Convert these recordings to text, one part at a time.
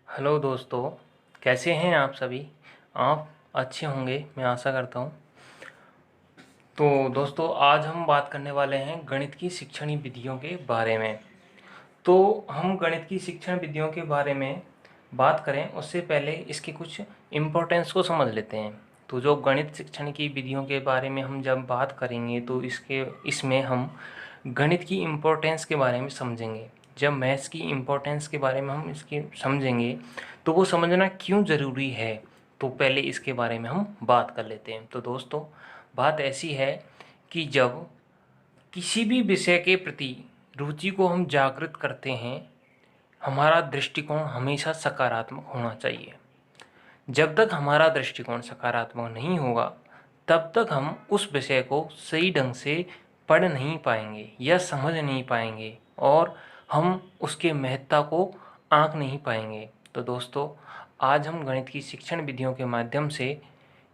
Hello दोस्तों, कैसे हैं आप सभी। आप अच्छे होंगे, मैं आशा करता हूँ। तो दोस्तों, आज हम बात करने वाले हैं गणित की शिक्षण विधियों के बारे में। तो हम गणित की शिक्षण विधियों के बारे में बात करें उससे पहले इसके कुछ इम्पोर्टेंस को समझ लेते हैं। तो जो गणित शिक्षण की विधियों के बारे में हम जब बात करेंगे तो इसमें हम गणित की इम्पोर्टेंस के बारे में समझेंगे। जब मैथ्स की इम्पोर्टेंस के बारे में हम इसके समझेंगे तो वो समझना क्यों ज़रूरी है। तो पहले इसके बारे में हम बात कर लेते हैं। तो दोस्तों, बात ऐसी है कि जब किसी भी विषय के प्रति रुचि को हम जागृत करते हैं, हमारा दृष्टिकोण हमेशा सकारात्मक होना चाहिए। जब तक हमारा दृष्टिकोण सकारात्मक नहीं होगा, तब तक हम उस विषय को सही ढंग से पढ़ नहीं पाएंगे या समझ नहीं पाएंगे और हम उसके महत्ता को आंक नहीं पाएंगे। तो दोस्तों, आज हम गणित की शिक्षण विधियों के माध्यम से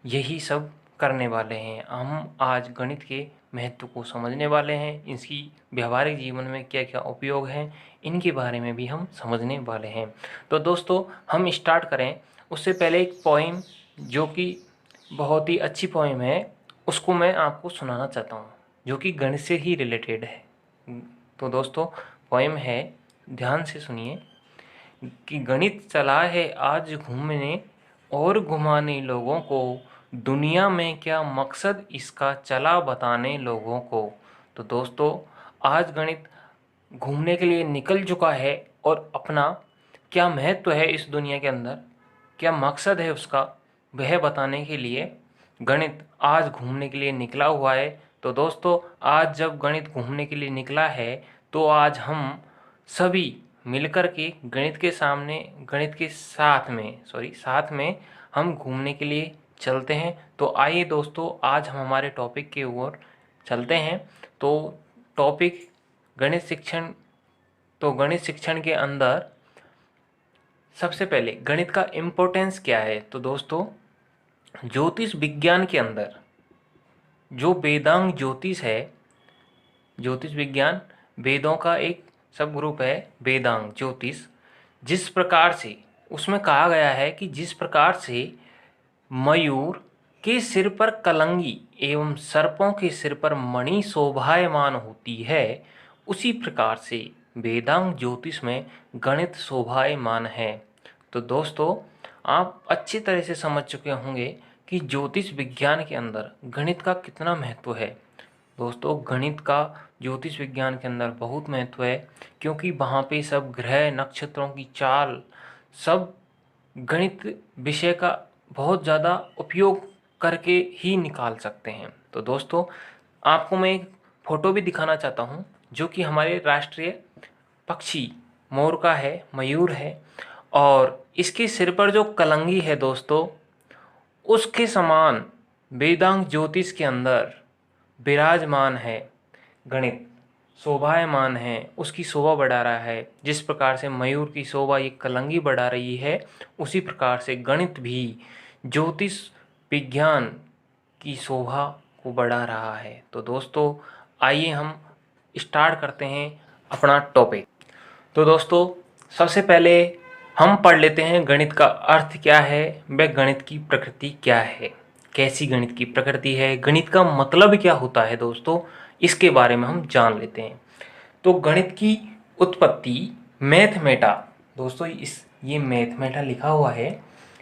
यही सब करने वाले हैं। हम आज गणित के महत्व को समझने वाले हैं, इसकी व्यवहारिक जीवन में क्या क्या उपयोग हैं, इनके बारे में भी हम समझने वाले हैं। तो दोस्तों, हम स्टार्ट करें उससे पहले एक पोइम, जो कि बहुत ही अच्छी पोइम है, उसको मैं आपको सुनाना चाहता हूँ, जो कि गणित से ही रिलेटेड है। तो दोस्तों, पोइम है, ध्यान से सुनिए कि गणित चला है आज घूमने और घुमाने लोगों को, दुनिया में क्या मकसद इसका चला बताने लोगों को। तो दोस्तों, आज गणित घूमने के लिए निकल चुका है और अपना क्या महत्व है इस दुनिया के अंदर, क्या मकसद है उसका, वह बताने के लिए गणित आज घूमने के लिए निकला हुआ है। तो दोस्तों, आज जब गणित घूमने के लिए निकला है तो आज हम सभी मिलकर के गणित के साथ में हम घूमने के लिए चलते हैं। तो आइए दोस्तों, आज हम हमारे टॉपिक की ओर चलते हैं। तो टॉपिक गणित शिक्षण। तो गणित शिक्षण के अंदर सबसे पहले गणित का इम्पोर्टेंस क्या है। तो दोस्तों, ज्योतिष विज्ञान के अंदर जो वेदांग ज्योतिष है, ज्योतिष विज्ञान वेदों का एक सब ग्रुप है, वेदांग ज्योतिष। जिस प्रकार से उसमें कहा गया है कि जिस प्रकार से मयूर के सिर पर कलंगी एवं सर्पों के सिर पर मणि शोभायमान होती है, उसी प्रकार से वेदांग ज्योतिष में गणित शोभायमान है। तो दोस्तों, आप अच्छी तरह से समझ चुके होंगे कि ज्योतिष विज्ञान के अंदर गणित का कितना महत्व है। दोस्तों, गणित का ज्योतिष विज्ञान के अंदर बहुत महत्व है, क्योंकि वहाँ पे सब ग्रह नक्षत्रों की चाल सब गणित विषय का बहुत ज़्यादा उपयोग करके ही निकाल सकते हैं। तो दोस्तों, आपको मैं एक फ़ोटो भी दिखाना चाहता हूँ, जो कि हमारे राष्ट्रीय पक्षी मोर का है, मयूर है। और इसके सिर पर जो कलंगी है दोस्तों, उसके समान वेदांग ज्योतिष के अंदर विराजमान है गणित, शोभायमान है, उसकी शोभा बढ़ा रहा है। जिस प्रकार से मयूर की शोभा ये कलंगी बढ़ा रही है, उसी प्रकार से गणित भी ज्योतिष विज्ञान की शोभा को बढ़ा रहा है। तो दोस्तों, आइए हम स्टार्ट करते हैं अपना टॉपिक। तो दोस्तों, सबसे पहले हम पढ़ लेते हैं गणित का अर्थ क्या है, व गणित की प्रकृति क्या है, कैसी गणित की प्रकृति है, गणित का मतलब क्या होता है। दोस्तों, इसके बारे में हम जान लेते हैं। तो गणित की उत्पत्ति मैथमेटा, दोस्तों ये मैथमेटा लिखा हुआ है,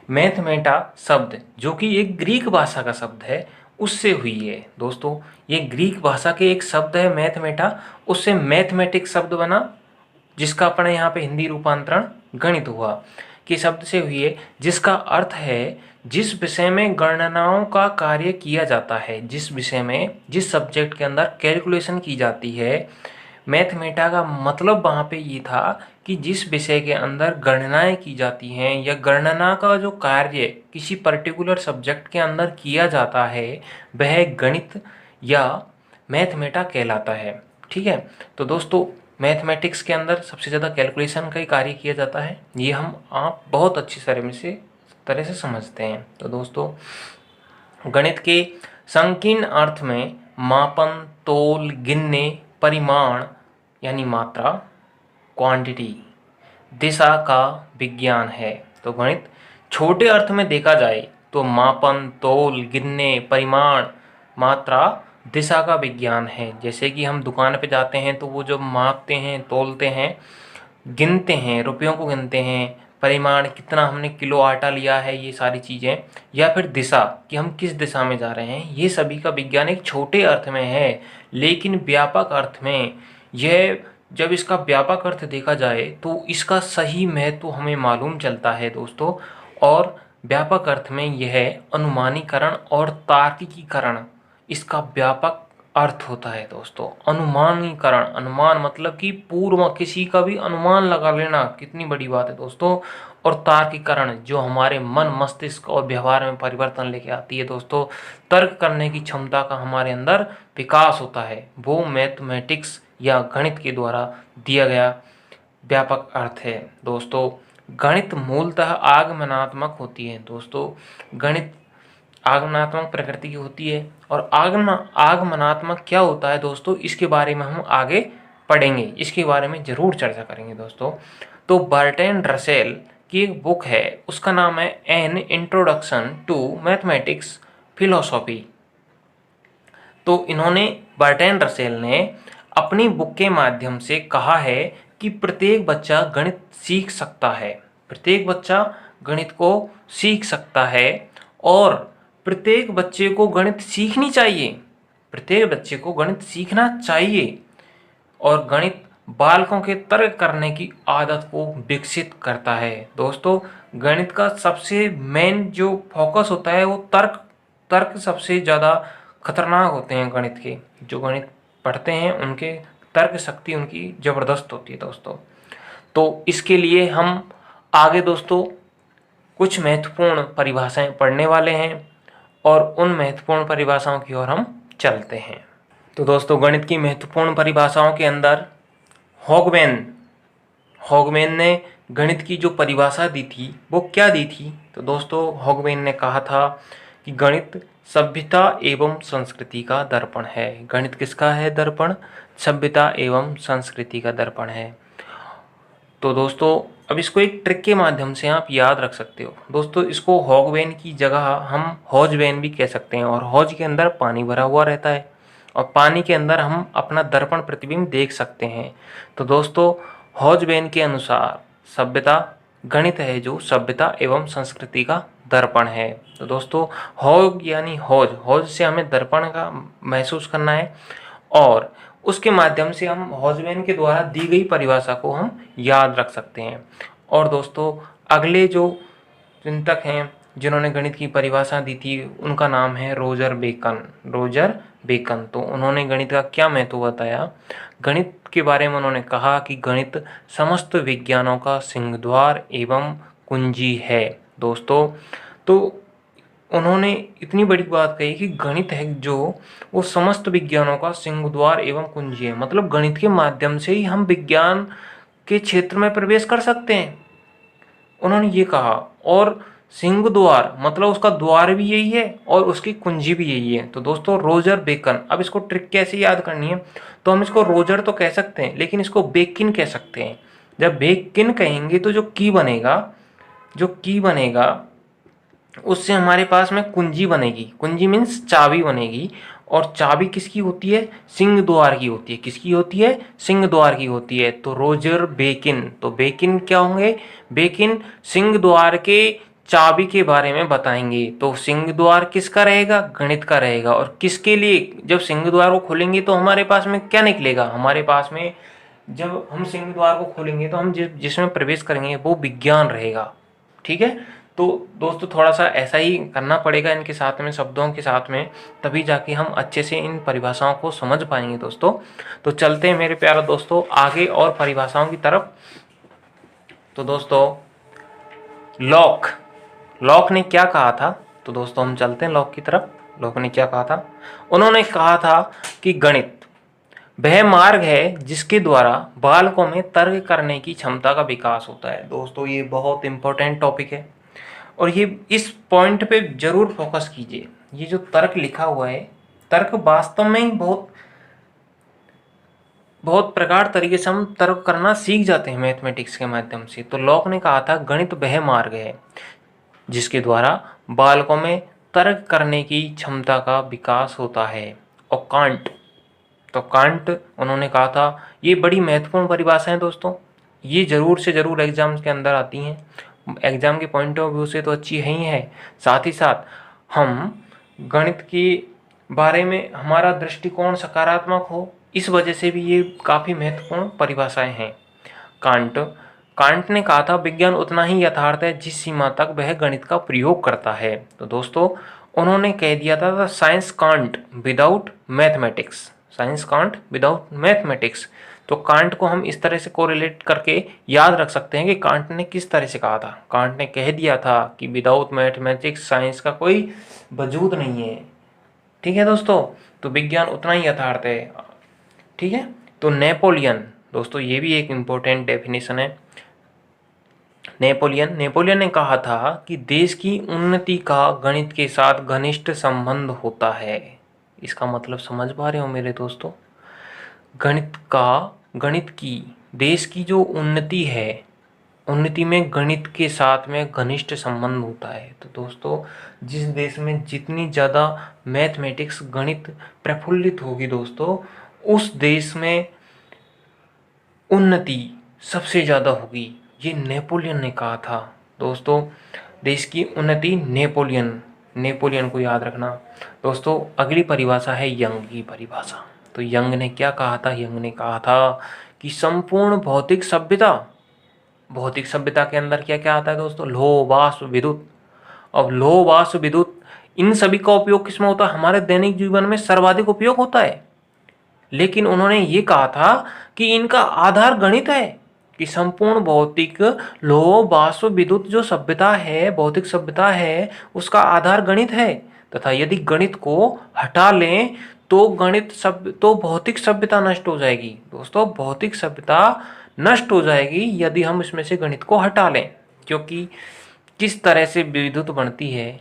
मैथमेटा शब्द जो कि एक ग्रीक भाषा का शब्द है, उससे हुई है। दोस्तों, ये ग्रीक भाषा के एक शब्द है मैथमेटा, उससे मैथमेटिक्स शब्द बना, जिसका अपने यहाँ पे हिंदी रूपांतरण गणित हुआ कि शब्द से हुई है, जिसका अर्थ है जिस विषय में गणनाओं का कार्य किया जाता है, जिस विषय में जिस सब्जेक्ट के अंदर कैलकुलेशन की जाती है। मैथमेटा का मतलब वहाँ पे ये था कि जिस विषय के अंदर गणनाएं की जाती हैं या गणना का जो कार्य किसी पर्टिकुलर सब्जेक्ट के अंदर किया जाता है, वह गणित या मैथमेटा कहलाता है। ठीक है। तो दोस्तों, मैथमेटिक्स के अंदर सबसे ज़्यादा कैलकुलेशन का ही कार्य किया जाता है, ये आप बहुत अच्छी तरह से समझते हैं। तो दोस्तों, गणित के संकीर्ण अर्थ में मापन, तोल, गिनने, परिमाण यानी मात्रा, क्वांटिटी, दिशा का विज्ञान है। तो गणित छोटे अर्थ में देखा जाए तो मापन, तोल, गिनने, परिमाण, मात्रा, दिशा का विज्ञान है। जैसे कि हम दुकान पे जाते हैं तो वो जो मापते हैं, तोलते हैं, गिनते हैं, रुपयों को गिनते हैं, परिमाण कितना हमने किलो आटा लिया है, ये सारी चीज़ें, या फिर दिशा कि हम किस दिशा में जा रहे हैं, ये सभी का विज्ञान एक छोटे अर्थ में है। लेकिन व्यापक अर्थ में यह, जब इसका व्यापक अर्थ देखा जाए तो इसका सही महत्व हमें मालूम चलता है दोस्तों। और व्यापक अर्थ में यह अनुमानीकरण और तार्किकीकरण इसका व्यापक अर्थ होता है दोस्तों। अनुमानीकरण, अनुमान मतलब कि पूर्व किसी का भी अनुमान लगा लेना, कितनी बड़ी बात है दोस्तों। और तार्किकरण जो हमारे मन, मस्तिष्क और व्यवहार में परिवर्तन लेके आती है दोस्तों। तर्क करने की क्षमता का हमारे अंदर विकास होता है, वो मैथमेटिक्स या गणित के द्वारा दिया गया व्यापक अर्थ है दोस्तों। गणित मूलतः आगमनात्मक होती है दोस्तों। गणित आगमनात्मक प्रकृति की होती है। और आगमनात्मक क्या होता है दोस्तों, इसके बारे में हम आगे पढ़ेंगे, इसके बारे में ज़रूर चर्चा करेंगे दोस्तों। तो बर्ट्रैंड रसेल की एक बुक है, उसका नाम है an introduction to mathematics philosophy. तो इन्होंने, बर्ट्रैंड रसेल ने अपनी बुक के माध्यम से कहा है कि प्रत्येक बच्चा गणित सीख सकता है, प्रत्येक बच्चा गणित को सीख सकता है और प्रत्येक बच्चे को गणित सीखनी चाहिए, प्रत्येक बच्चे को गणित सीखना चाहिए। और गणित बालकों के तर्क करने की आदत को विकसित करता है दोस्तों। गणित का सबसे मेन जो फोकस होता है वो तर्क, तर्क सबसे ज़्यादा खतरनाक होते हैं गणित के। जो गणित पढ़ते हैं उनके तर्क शक्ति उनकी ज़बरदस्त होती है दोस्तों। तो इसके लिए हम आगे दोस्तों कुछ महत्वपूर्ण परिभाषाएं पढ़ने वाले हैं और उन महत्वपूर्ण परिभाषाओं की ओर हम चलते हैं। तो दोस्तों गणित की महत्वपूर्ण परिभाषाओं के अंदर हॉगमैन ने गणित की जो परिभाषा दी थी वो क्या दी थी, तो दोस्तों हॉगमैन ने कहा था कि गणित सभ्यता एवं संस्कृति का दर्पण है। गणित किसका है दर्पण? सभ्यता एवं संस्कृति का दर्पण है। तो दोस्तों अब इसको एक ट्रिक के माध्यम से आप याद रख सकते हो दोस्तों। इसको हॉगवैन की जगह हम हॉजवैन भी कह सकते हैं। और हॉज के अंदर पानी भरा हुआ रहता है और पानी के अंदर हम अपना दर्पण प्रतिबिंब देख सकते हैं। तो दोस्तों हॉजवैन के अनुसार सभ्यता गणित है जो सभ्यता एवं संस्कृति का दर्पण है। तो दोस्तों हॉग यानी हॉज, हॉज से हमें दर्पण का महसूस करना है और उसके माध्यम से हम हॉजमैन के द्वारा दी गई परिभाषा को हम याद रख सकते हैं। और दोस्तों अगले जो चिंतक हैं जिन्होंने गणित की परिभाषा दी थी उनका नाम है रोजर बेकन। रोजर बेकन, तो उन्होंने गणित का क्या महत्व बताया? गणित के बारे में उन्होंने कहा कि गणित समस्त विज्ञानों का सिंहद्वार एवं कुंजी है दोस्तों। तो उन्होंने इतनी बड़ी बात कही कि गणित है जो वो समस्त विज्ञानों का सिंहद्वार एवं कुंजी है। मतलब गणित के माध्यम से ही हम विज्ञान के क्षेत्र में प्रवेश कर सकते हैं, उन्होंने ये कहा। और सिंह द्वार मतलब उसका द्वार भी यही है और उसकी कुंजी भी यही है। तो दोस्तों रोजर बेकन, अब इसको ट्रिक कैसे याद करनी है, तो हम इसको रोजर तो कह सकते हैं लेकिन इसको बेकिन कह सकते हैं। जब बेकिन कहेंगे तो जो की बनेगा, जो की बनेगा उससे हमारे पास में कुंजी बनेगी। कुंजी मीन्स चाबी बनेगी। और चाबी किसकी होती है? सिंह द्वार की होती है। किसकी होती है? सिंह द्वार की होती है। तो रोजर बेकिन, तो बेकिन क्या होंगे? बेकिन सिंह द्वार के चाबी के बारे में बताएंगे। तो सिंह द्वार किसका रहेगा? गणित का रहेगा। और किसके लिए? जब सिंह द्वार को खोलेंगे तो हमारे पास में क्या निकलेगा? हमारे पास में जब हम सिंह द्वार को खोलेंगे तो हम जिसमें प्रवेश करेंगे वो विज्ञान रहेगा। ठीक है। तो दोस्तों थोड़ा सा ऐसा ही करना पड़ेगा इनके साथ में, शब्दों के साथ में, तभी जाके हम अच्छे से इन परिभाषाओं को समझ पाएंगे दोस्तों। तो चलते हैं मेरे प्यारे दोस्तों आगे और परिभाषाओं की तरफ। तो दोस्तों लॉक ने क्या कहा था? तो दोस्तों हम चलते हैं लॉक की तरफ। लॉक ने क्या कहा था? उन्होंने कहा था कि गणित वह मार्ग है जिसके द्वारा बालकों में तर्क करने की क्षमता का विकास होता है। दोस्तों ये बहुत इंपॉर्टेंट टॉपिक है और ये इस पॉइंट पे जरूर फोकस कीजिए। ये जो तर्क लिखा हुआ है, तर्क वास्तव में ही बहुत बहुत प्रकार तरीके से हम तर्क करना सीख जाते हैं मैथमेटिक्स के माध्यम से। तो लॉक ने कहा था गणित वह मार्ग है जिसके द्वारा बालकों में तर्क करने की क्षमता का विकास होता है। और कांट, तो कांट उन्होंने कहा था, ये बड़ी महत्वपूर्ण परिभाषा है दोस्तों, ये जरूर से जरूर एग्जाम्स के अंदर आती हैं, एग्जाम के पॉइंट ऑफ व्यू से तो अच्छी है ही है, साथ ही साथ हम गणित के बारे में हमारा दृष्टिकोण सकारात्मक हो, इस वजह से भी ये काफ़ी महत्वपूर्ण परिभाषाएं हैं। कांट कांट ने कहा था विज्ञान उतना ही यथार्थ है जिस सीमा तक वह गणित का प्रयोग करता है। तो दोस्तों उन्होंने कह दिया था science can't without mathematics, science can't without mathematics. तो कांट को हम इस तरह से कोरिलेट करके याद रख सकते हैं कि कांट ने किस तरह से कहा था। कांट ने कह दिया था कि विदाउट मैथमेटिक्स साइंस का कोई वजूद नहीं है। ठीक है दोस्तों, तो विज्ञान उतना ही यथार्थ है। ठीक है, तो नेपोलियन, दोस्तों ये भी एक इम्पोर्टेंट डेफिनेशन है। नेपोलियन ने कहा था कि देश की उन्नति का गणित के साथ घनिष्ठ संबंध होता है। इसका मतलब समझ पा रहे हो मेरे दोस्तों, गणित की देश की जो उन्नति है, उन्नति में गणित के साथ में घनिष्ठ संबंध होता है। तो दोस्तों जिस देश में जितनी ज़्यादा मैथमेटिक्स गणित प्रफुल्लित होगी दोस्तों, उस देश में उन्नति सबसे ज़्यादा होगी। ये नेपोलियन ने कहा था दोस्तों, देश की उन्नति नेपोलियन को याद रखना। दोस्तों अगली परिभाषा है यंग की परिभाषा। तो यंग ने क्या कहा था? यंग ने कहा था कि संपूर्ण भौतिक सभ्यता के अंदर क्या क्या आता है दोस्तों? लौह, वाष्प, विद्युत। अब लौह, वाष्प, विद्युत, इन सभी का उपयोग किसमें होता है? हमारे दैनिक जीवन में सर्वाधिक उपयोग होता है। लेकिन उन्होंने ये कहा था कि इनका आधार गणित है, कि संपूर्ण भौतिक लौह, वाष्प, विद्युत जो सभ्यता है, भौतिक सभ्यता है, उसका आधार गणित है। तथा यदि गणित को हटा लें तो भौतिक सभ्यता नष्ट हो जाएगी। दोस्तों भौतिक सभ्यता नष्ट हो जाएगी यदि हम इसमें से गणित को हटा लें। क्योंकि किस तरह से विद्युत बनती है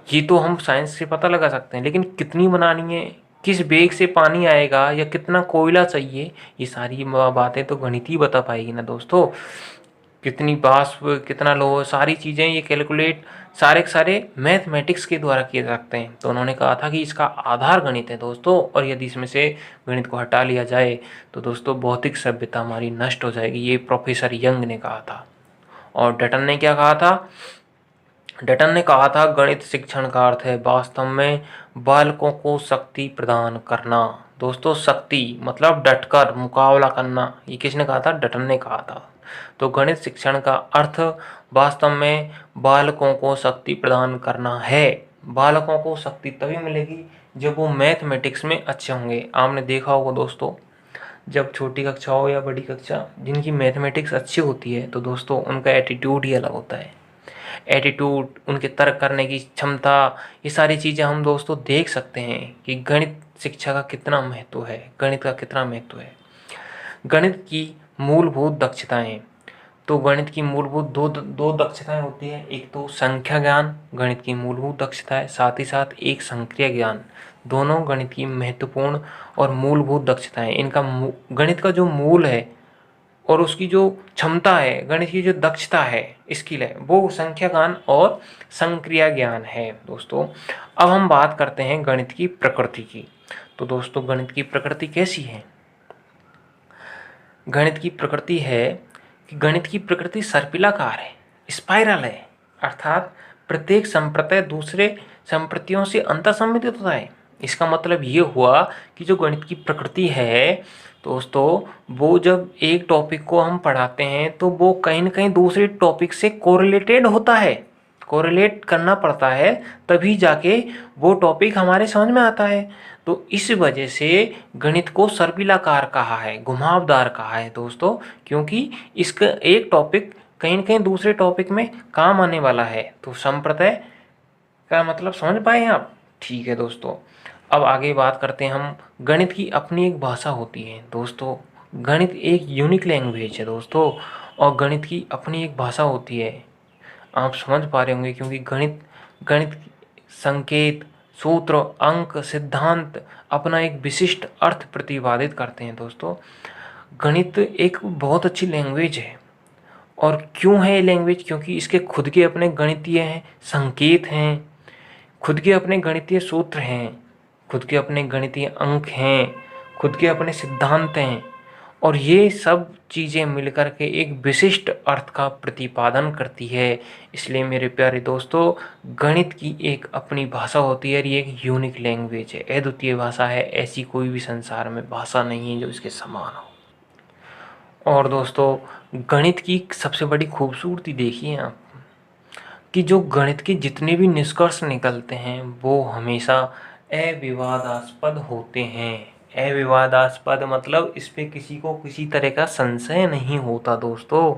ये तो हम साइंस से पता लगा सकते हैं, लेकिन कितनी बनानी है, किस वेग से पानी आएगा, या कितना कोयला चाहिए, ये सारी बातें तो गणित ही बता पाएगी ना दोस्तों। कितनी वाष्प, कितना लोह, सारी चीज़ें ये कैलकुलेट सारे के सारे मैथमेटिक्स के द्वारा किए जाते हैं। तो उन्होंने कहा था कि इसका आधार गणित है दोस्तों, और यदि इसमें से गणित को हटा लिया जाए तो दोस्तों भौतिक सभ्यता हमारी नष्ट हो जाएगी। ये प्रोफेसर यंग ने कहा था। और डटन ने क्या कहा था? डटन ने कहा था गणित शिक्षण का अर्थ है वास्तव में बालकों को शक्ति प्रदान करना। दोस्तों शक्ति मतलब डटकर मुकाबला करना, ये किसने कहा था? डटन ने कहा था। तो गणित शिक्षण का अर्थ वास्तव में बालकों को शक्ति प्रदान करना है। बालकों को शक्ति तभी मिलेगी जब वो मैथमेटिक्स में अच्छे होंगे। आपने देखा होगा दोस्तों, जब छोटी कक्षा हो या बड़ी कक्षा, जिनकी मैथमेटिक्स अच्छी होती है तो दोस्तों उनका एटीट्यूड ही अलग होता है। एटीट्यूड, उनके तर्क करने की क्षमता, ये सारी चीज़ें हम दोस्तों देख सकते हैं कि गणित शिक्षा का कितना महत्व है, गणित का कितना महत्व है। गणित की मूलभूत दक्षताएं, तो गणित की मूलभूत दो दक्षताएं होती हैं। एक तो संख्या ज्ञान गणित की मूलभूत दक्षता है, साथ ही साथ एक संक्रिया ज्ञान। दोनों गणित की महत्वपूर्ण और मूलभूत दक्षताएं। इनका गणित का जो मूल है और उसकी जो क्षमता है, गणित की जो दक्षता है, स्किल है, वो संख्या ज्ञान और संक्रिया ज्ञान है दोस्तों। अब हम बात करते हैं गणित की प्रकृति की। तो दोस्तों गणित की प्रकृति कैसी है? गणित की प्रकृति है कि गणित की प्रकृति सर्पिलाकार है, स्पाइरल है, अर्थात प्रत्येक संप्रत्यय दूसरे संप्रत्ययों से अंतर्संबंधित होता है। इसका मतलब ये हुआ कि जो गणित की प्रकृति है दोस्तों, वो जब एक टॉपिक को हम पढ़ाते हैं तो वो कहीं ना कहीं दूसरे टॉपिक से कोरिलेटेड होता है, कोरिलेट करना पड़ता है, तभी जाके वो टॉपिक हमारे समझ में आता है। तो इस वजह से गणित को सर्पिलाकार कहा है, घुमावदार कहा है दोस्तों, क्योंकि इसका एक टॉपिक कहीं न कहीं दूसरे टॉपिक में काम आने वाला है। तो संप्रत्यय का मतलब समझ पाए हैं आप? ठीक है दोस्तों, अब आगे बात करते हैं हम। गणित की अपनी एक भाषा होती है दोस्तों, गणित एक यूनिक लैंग्वेज है दोस्तों, और गणित की अपनी एक भाषा होती है। आप समझ पा रहे होंगे, क्योंकि गणित गणित संकेत, सूत्र, अंक, सिद्धांत अपना एक विशिष्ट अर्थ प्रतिपादित करते हैं दोस्तों। गणित एक बहुत अच्छी लैंग्वेज है। और क्यों है ये लैंग्वेज? क्योंकि इसके खुद के अपने गणितीय हैं, संकेत हैं, खुद के अपने गणितीय सूत्र हैं, खुद के अपने गणितीय अंक हैं, खुद के अपने सिद्धांत हैं, और ये सब चीज़ें मिलकर के एक विशिष्ट अर्थ का प्रतिपादन करती है। इसलिए मेरे प्यारे दोस्तों, गणित की एक अपनी भाषा होती है और ये एक यूनिक लैंग्वेज है, अद्वितीय भाषा है। ऐसी कोई भी संसार में भाषा नहीं है जो इसके समान हो। और दोस्तों, गणित की सबसे बड़ी खूबसूरती देखिए आप, कि जो गणित के जितने भी निष्कर्ष निकलते हैं वो हमेशा अविवादास्पद होते हैं। अविवादास्पद मतलब इस पे किसी को किसी तरह का संशय नहीं होता दोस्तों,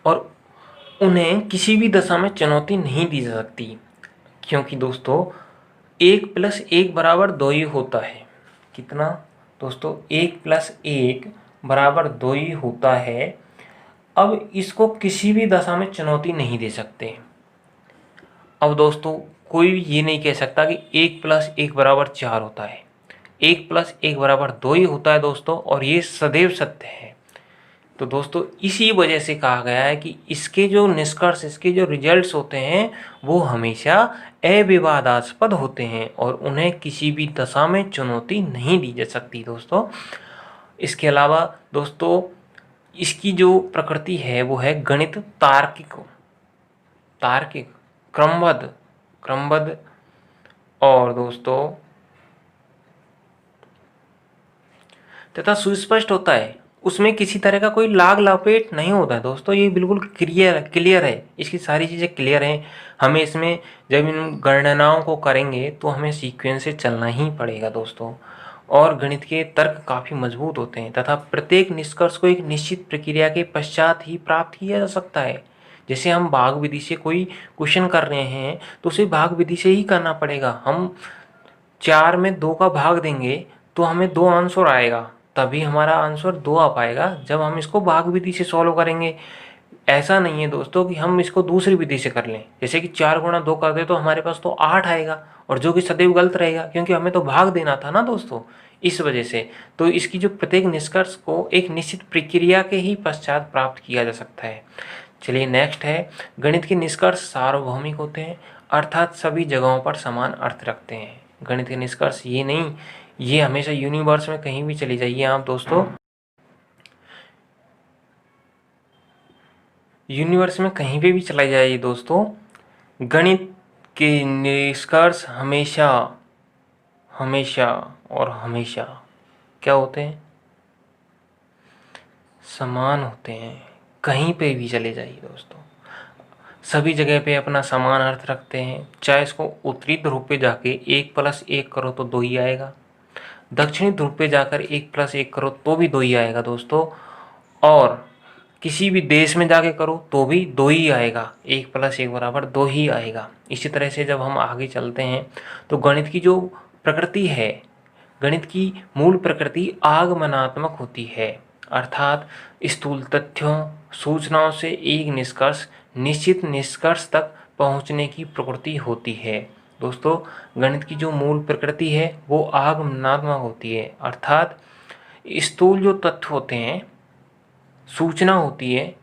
और उन्हें किसी भी दशा में चुनौती नहीं दी जा सकती। क्योंकि दोस्तों, 1+1 = 2 ही होता है। कितना दोस्तों? 1+1 = 2 ही होता है। अब इसको किसी भी दशा में चुनौती नहीं दे सकते। अब दोस्तों, कोई ये नहीं कह सकता कि 1+1 = 4 होता है। 1+1 = 2 ही होता है दोस्तों, और ये सदैव सत्य है। तो दोस्तों, इसी वजह से कहा गया है कि इसके जो निष्कर्ष, इसके जो रिजल्ट्स होते हैं वो हमेशा अविवादास्पद होते हैं और उन्हें किसी भी दशा में चुनौती नहीं दी जा सकती दोस्तों। इसके अलावा दोस्तों, इसकी जो प्रकृति है वो है गणित तार्किक, क्रमबद्ध और दोस्तों तथा सुस्पष्ट होता है। उसमें किसी तरह का कोई लाग लपेट नहीं होता है दोस्तों। ये बिल्कुल क्लियर है, इसकी सारी चीज़ें क्लियर हैं। हमें इसमें जब इन गणनाओं को करेंगे तो हमें सीक्वेंस से चलना ही पड़ेगा दोस्तों। और गणित के तर्क काफ़ी मजबूत होते हैं तथा प्रत्येक निष्कर्ष को एक निश्चित प्रक्रिया के पश्चात ही प्राप्त किया जा सकता है। जैसे हम भाग विधि से कोई क्वेश्चन कर रहे हैं तो उसे भाग विधि से ही करना पड़ेगा। हम 4 में 2 का भाग देंगे तो हमें 2 आंसर आएगा, तभी हमारा आंसर 2 आ पाएगा जब हम इसको भाग विधि से सॉल्व करेंगे। ऐसा नहीं है दोस्तों कि हम इसको दूसरी विधि से कर लें, जैसे कि 4 × 2 कर दे तो हमारे पास तो 8 आएगा, और जो कि सदैव गलत रहेगा क्योंकि हमें तो भाग देना था ना दोस्तों। इस वजह से तो इसकी जो प्रत्येक निष्कर्ष को एक निश्चित प्रक्रिया के ही पश्चात प्राप्त किया जा सकता है। चलिए नेक्स्ट है, गणित के निष्कर्ष सार्वभौमिक होते हैं, अर्थात सभी जगहों पर समान अर्थ रखते हैं। गणित के निष्कर्ष ये नहीं, ये हमेशा यूनिवर्स में कहीं भी चले जाइए आप दोस्तों, यूनिवर्स में कहीं पे भी चला जाइए दोस्तों, गणित के निष्कर्ष हमेशा और हमेशा क्या होते हैं? समान होते हैं। कहीं पे भी चले जाइए दोस्तों, सभी जगह पे अपना समान अर्थ रखते हैं। चाहे इसको उत्तरी ध्रुव पे जाके 1+1 करो तो 2 ही आएगा, दक्षिणी ध्रुव पे जाकर 1+1 करो तो भी 2 ही आएगा दोस्तों, और किसी भी देश में जाके करो तो भी 2 ही आएगा। 1+1 = 2 ही आएगा। इसी तरह से जब हम आगे चलते हैं तो गणित की जो प्रकृति है, गणित की मूल प्रकृति आगमनात्मक होती है, अर्थात स्थूल तथ्यों, सूचनाओं से एक निश्चित निष्कर्ष तक पहुंचने की प्रकृति होती है। दोस्तों, गणित की जो मूल प्रकृति है वो आगमनात्मक होती है, अर्थात स्थूल जो तथ्य होते हैं, सूचना होती है,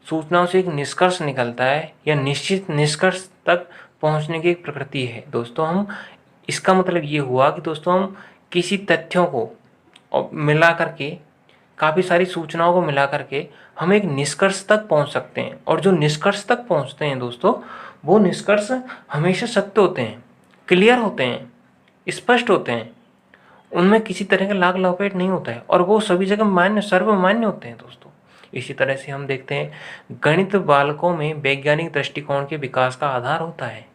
सूचनाओं से एक निष्कर्ष निकलता है या निश्चित निष्कर्ष तक पहुंचने की एक प्रकृति है दोस्तों। हम इसका मतलब ये हुआ कि दोस्तों हम किसी तथ्यों को मिला करके, काफ़ी सारी सूचनाओं को मिला करके हम एक निष्कर्ष तक पहुंच सकते हैं, और जो निष्कर्ष तक पहुंचते हैं दोस्तों वो निष्कर्ष हमेशा सत्य होते हैं, क्लियर होते हैं, स्पष्ट होते हैं, उनमें किसी तरह का लाग लपेट नहीं होता है, और वो सभी जगह सर्वमान्य होते हैं दोस्तों। इसी तरह से हम देखते हैं गणित बालकों में वैज्ञानिक दृष्टिकोण के विकास का आधार होता है।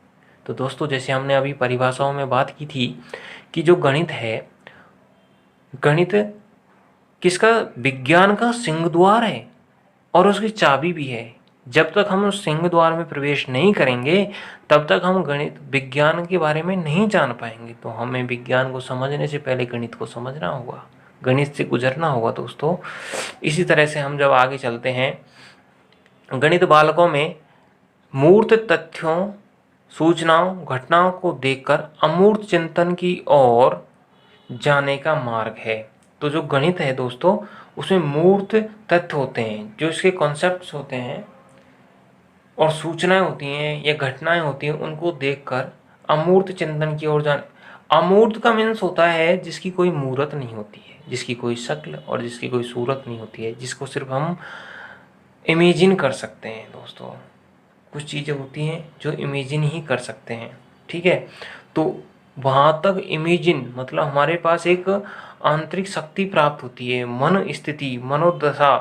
तो दोस्तों, जैसे हमने अभी परिभाषाओं में बात की थी कि जो गणित है, गणित किसका? विज्ञान का सिंह द्वार है और उसकी चाबी भी है। जब तक हम उस सिंह द्वार में प्रवेश नहीं करेंगे तब तक हम गणित विज्ञान के बारे में नहीं जान पाएंगे। तो हमें विज्ञान को समझने से पहले गणित को समझना होगा, गणित से गुजरना होगा दोस्तों। इसी तरह से हम जब आगे चलते हैं, गणित बालकों में मूर्त तथ्यों, सूचनाओं, घटनाओं को देखकर अमूर्त चिंतन की ओर जाने का मार्ग है। तो जो गणित है दोस्तों उसमें मूर्त तथ्य होते हैं, जो इसके कॉन्सेप्ट्स होते हैं और सूचनाएं होती हैं या घटनाएं होती हैं, उनको देखकर अमूर्त चिंतन की ओर जाने। अमूर्त का मीन्स होता है जिसकी कोई मूर्त नहीं होती है, जिसकी कोई शक्ल और जिसकी कोई सूरत नहीं होती है, जिसको सिर्फ हम इमेजिन कर सकते हैं। दोस्तों कुछ चीज़ें होती हैं जो इमेजिन ही कर सकते हैं, ठीक है। तो वहाँ तक इमेजिन मतलब हमारे पास एक आंतरिक शक्ति प्राप्त होती है, मन स्थिति मनोदशा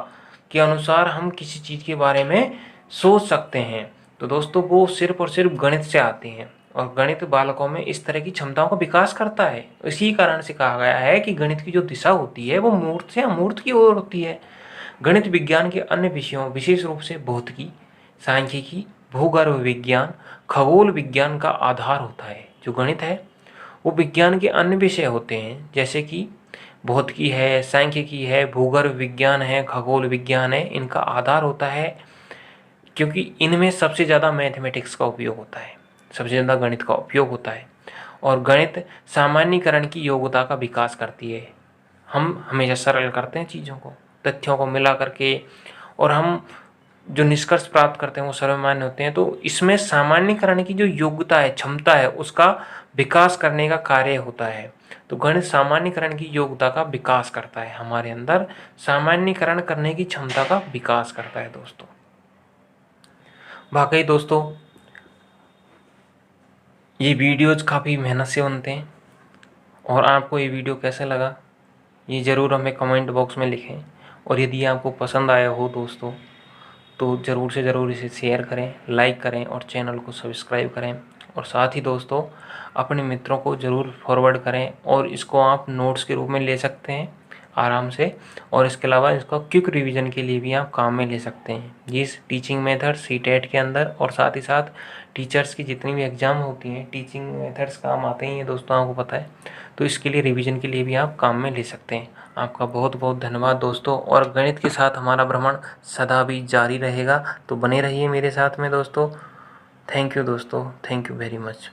के अनुसार हम किसी चीज़ के बारे में सोच सकते हैं। तो दोस्तों वो सिर्फ और सिर्फ गणित से आते हैं, और गणित बालकों में इस तरह की क्षमताओं का विकास करता है। इसी कारण से कहा गया है कि गणित की जो दिशा होती है वो मूर्त से अमूर्त की ओर होती है। गणित विज्ञान के अन्य विषयों विशेष रूप से भौतिकी, सांख्यिकी, भूगर्भ विज्ञान, खगोल विज्ञान का आधार होता है। जो गणित है वो विज्ञान के अन्य विषय होते हैं, जैसे कि भौतिकी है, सांख्यिकी है, भूगर्भ विज्ञान है, खगोल विज्ञान है, इनका आधार होता है, क्योंकि इनमें सबसे ज़्यादा मैथमेटिक्स का उपयोग होता है, सबसे ज़्यादा गणित का उपयोग होता है। और गणित सामान्यीकरण की योग्यता का विकास करती है। हम हमेशा सरल करते हैं चीज़ों को, तथ्यों को मिला करके, और हम जो निष्कर्ष प्राप्त करते हैं वो सर्वमान्य होते हैं। तो इसमें सामान्यीकरण की जो योग्यता है, क्षमता है, उसका विकास करने का कार्य होता है। तो गणित सामान्यीकरण की योग्यता का विकास करता है, हमारे अंदर सामान्यीकरण करने की क्षमता का विकास करता है। दोस्तों वाकई दोस्तों ये वीडियोज काफ़ी मेहनत से बनते हैं, और आपको ये वीडियो कैसे लगा ये ज़रूर हमें कमेंट बॉक्स में लिखें। और यदि आपको पसंद आया हो दोस्तों तो ज़रूर से ज़रूर इसे शेयर करें, लाइक करें और चैनल को सब्सक्राइब करें। और साथ ही दोस्तों अपने मित्रों को ज़रूर फॉरवर्ड करें, और इसको आप नोट्स के रूप में ले सकते हैं आराम से। और इसके अलावा इसका क्विक रिवीजन के लिए भी आप काम में ले सकते हैं। जिस टीचिंग मेथड सीटेट के अंदर, और साथ ही साथ टीचर्स की जितनी भी एग्ज़ाम होती हैं, टीचिंग मेथड्स काम आते ही हैं दोस्तों, आपको पता है। तो इसके लिए रिवीजन के लिए भी आप काम में ले सकते हैं। आपका बहुत बहुत धन्यवाद दोस्तों, और गणित के साथ हमारा भ्रमण सदा भी जारी रहेगा, तो बने रहिए मेरे साथ में दोस्तों। थैंक यू दोस्तों, थैंक यू वेरी मच।